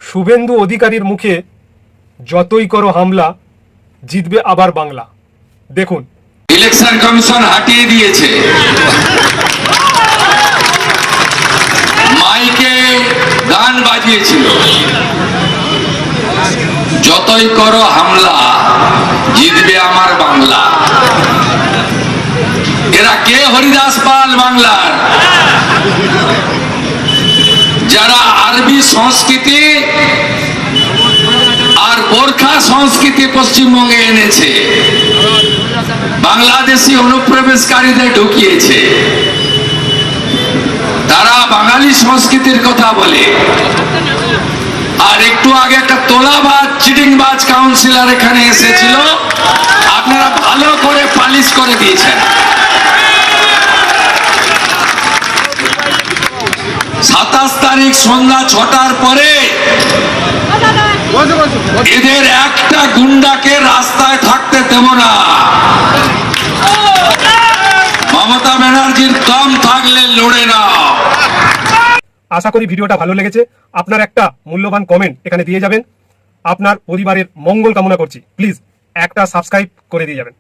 শুভেন্দু অধিকারীর মুখে যতই করো হামলা, জিতবে আবার বাংলা। দেখুন, ইলেকশন কমিশন হাটিয়ে দিয়েছে, মাইকে গান বাজিয়েছিল, যতই করো হামলা, জিতবে আমার বাংলা। এরা কে? হরিদাস পাল বাংলার, যারা আরবি সংস্কৃতি আর গোর্খা সংস্কৃতি পশ্চিমবঙ্গে এনেছে, বাংলাদেশি অনুপ্রবেশকারীদের ঢুকিয়েছে। তারা বাঙালি সংস্কৃতির কথা বলে। আর একটু আগে একটা তোলাবাজ চিটিংবাজ কাউন্সিলর এখানে এসেছিল, আপনারা ভালো করে পালিশ করে দিয়েছেন। 27 তারিখ সন্ধ্যা 6টার পরে এদের একটা গুন্ডাকে রাস্তায় থাকতে দেব না। মমতা ব্যানার্জির দম থাকলে লড়ে না। আশা করি ভিডিওটা ভালো লেগেছে। আপনার একটা মূল্যবান কমেন্ট এখানে দিয়ে যাবেন। আপনার পরিবারের মঙ্গল কামনা করছি। প্লিজ একটা সাবস্ক্রাইব করে দিয়ে যাবেন।